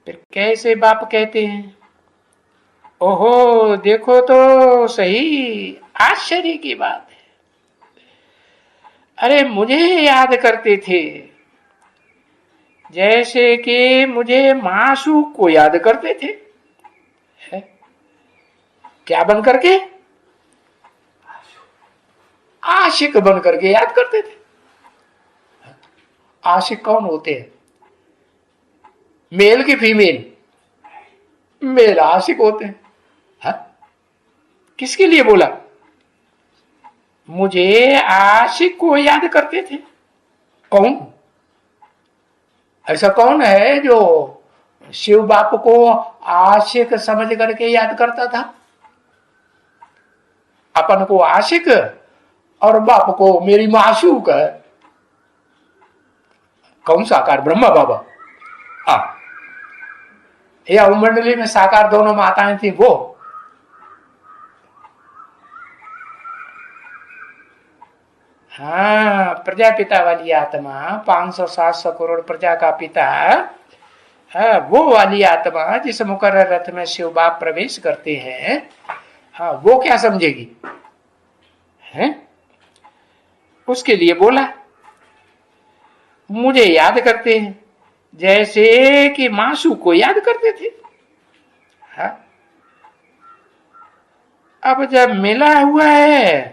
फिर कैसे बाप कहते हैं? ओहो, देखो तो सही, आश्चर्य की बात है। अरे मुझे याद करते थे, जैसे कि मुझे मासूक को याद करते थे। है? क्या बन करके? आशिक बन करके याद करते थे। आशिक कौन होते हैं? मेल की फीमेल? मेल आशिक होते हैं। हा? किसके लिए बोला? मुझे आशिक को याद करते थे। कौन? ऐसा कौन है जो शिव बाप को आशिक समझ करके याद करता था? अपन को आशिक और बाप को मेरी माशूक है। कौन साकार? ब्रह्मा बाबा। या मंडली में साकार दोनों माताएं थी वो? हाँ, प्रजापिता वाली आत्मा, 500-700 करोड़ प्रजा का पिता। हाँ, वो वाली आत्मा जिस मुकर्रर रथ में शिव बाप प्रवेश करते हैं, हाँ, वो क्या समझेगी? है? उसके लिए बोला मुझे याद करते हैं, जैसे कि मासू को याद करते थे। हाँ? अब जब मिला हुआ है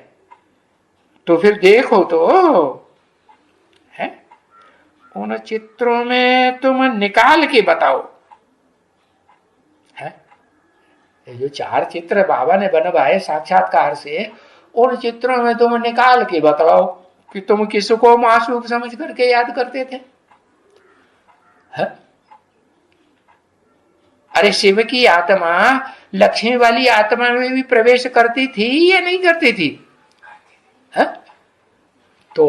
तो फिर देखो तो, है? उन चित्रों में तुम निकाल के बताओ। है? ये जो 4 चित्र बाबा ने बनवाए साक्षात्कार से, उन चित्रों में तुम निकाल के बताओ कि तुम किसको मासूक समझ करके याद करते थे। है? अरे शिव की आत्मा लक्ष्मी वाली आत्मा में भी प्रवेश करती थी या नहीं करती थी? है? तो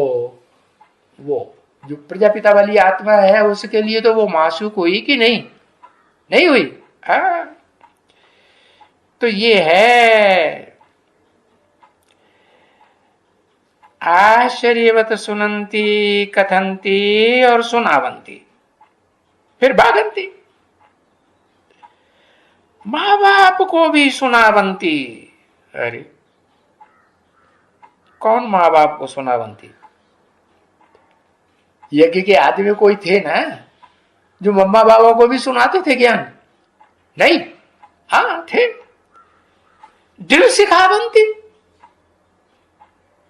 वो जो प्रजापिता वाली आत्मा है उसके लिए तो वो मासूक हुई कि नहीं? नहीं हुई। तो ये है आश्चर्यवत सुनंती कथंती और सुनावंती, फिर बागंती। माँ बाप को भी सुनावंती। अरे कौन माँ बाप को सुनावंती? यज्ञ के आदमी कोई थे ना जो मम्मा बाबा को भी सुनाते थे ज्ञान? नहीं। हाँ थे। दिल सिखावंती।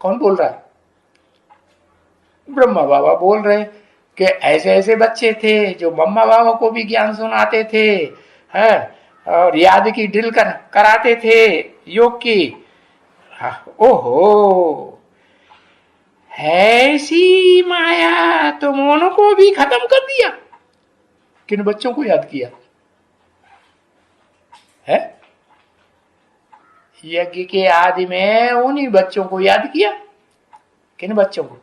कौन बोल रहा है? ब्रह्मा बाबा बोल रहे कि ऐसे ऐसे बच्चे थे जो मम्मा बाबा को भी ज्ञान सुनाते थे, है? और याद की ड्रिल कराते थे योग की। ओहो, ऐसी माया तुम उनको भी खत्म कर दिया। किन बच्चों को याद किया है? यज्ञ के आदि में उन्हीं बच्चों को याद किया। किन बच्चों को?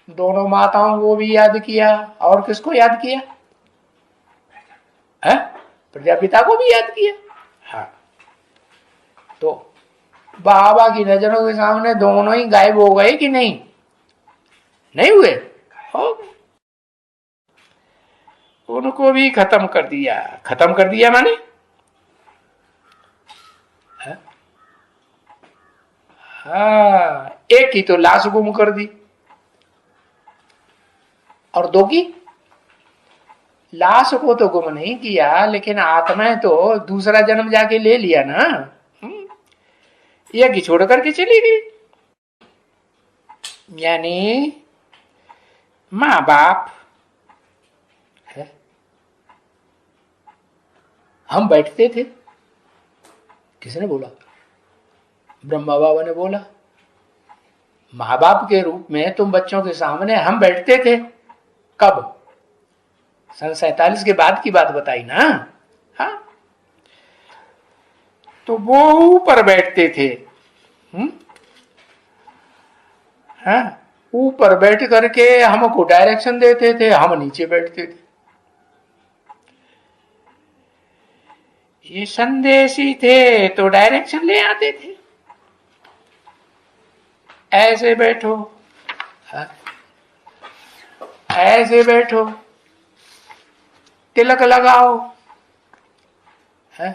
दोनों माताओं को भी याद किया। और किसको याद किया? है? प्रजापिता को भी याद किया। हाँ, तो बाबा की नजरों के सामने दोनों ही गायब हो गए कि नहीं? नहीं हुए? हो गए। उनको भी खत्म कर दिया। खत्म कर दिया माने? हाँ, एक की तो लाश गुम कर दी, और 2 की लाश को तो गुम नहीं किया, लेकिन आत्माएं तो दूसरा जन्म जाके ले लिया ना। यज्ञ छोड़ करके चली गई। यानी माँ बाप है। हम बैठते थे, किसने बोला? ब्रह्मा बाबा ने बोला, माँ बाप के रूप में तुम बच्चों के सामने हम बैठते थे। कब? सन 47 के बाद की बात बताई ना। हाँ, तो वो ऊपर बैठते थे। हाँ, ऊपर बैठ करके हमको डायरेक्शन देते थे, हम नीचे बैठते थे। ये संदेशी थे तो डायरेक्शन ले आते थे, ऐसे बैठो। हाँ? ऐसे बैठो, तिलक लगाओ, है?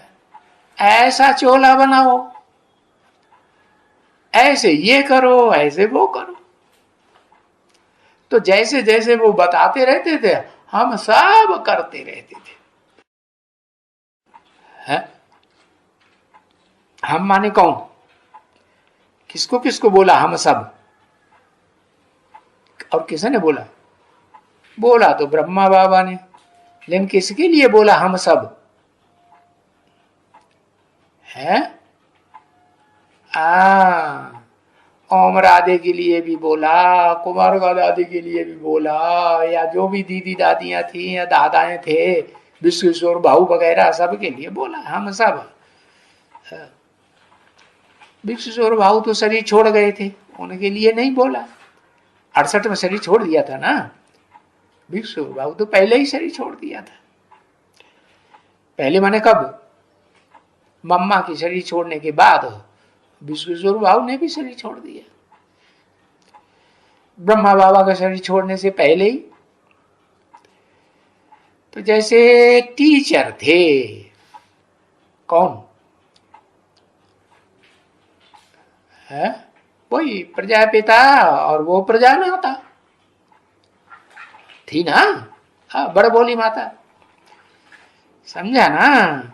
ऐसा चोला बनाओ, ऐसे ये करो, ऐसे वो करो। तो जैसे जैसे वो बताते रहते थे हम सब करते रहते थे। है? हम माने कौन? किसको किसको बोला हम सब? और किसने बोला? बोला तो ब्रह्मा बाबा ने, लेकिन किसके लिए बोला हम सब? है? ओम राधे के लिए भी बोला, कुमार का दादी के लिए भी बोला, या जो भी दीदी दादियां थी या दादाएं थे, विश्वेश्वर भाऊ वगैरह, सब के लिए बोला हम सब। विश्वेश्वर भाऊ तो शरीर छोड़ गए थे, उनके लिए नहीं बोला। 68 में शरीर छोड़ दिया था ना। विश्वेश्वर भाऊ तो पहले ही शरीर छोड़ दिया था। पहले माने कब? मम्मा की शरीर छोड़ने के बाद विश्वेश्वर भाऊ ने भी शरीर छोड़ दिया। ब्रह्मा बाबा का शरीर छोड़ने से पहले ही। तो जैसे टीचर थे, कौन है? वही प्रजापिता, और वो प्रजा माता थी ना। हाँ, बड़ बोली माता, समझा ना।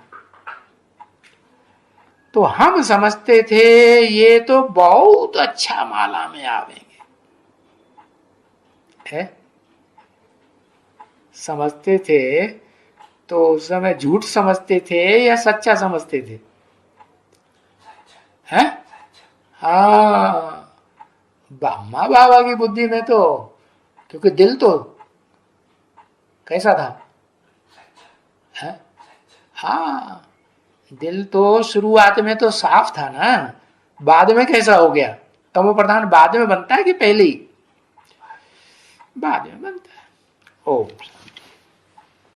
तो हम समझते थे ये तो बहुत अच्छा माला में आवेंगे, है? समझते थे तो उस समय झूठ समझते थे या सच्चा समझते थे? हैं? हाँ, ब्रह्मा बाबा की बुद्धि में तो, क्योंकि दिल तो कैसा था? है? हाँ, दिल तो शुरुआत में तो साफ था ना, बाद में कैसा हो गया? तमो प्रधान बाद में बनता है कि पहले ही? बाद में बनता है। ओम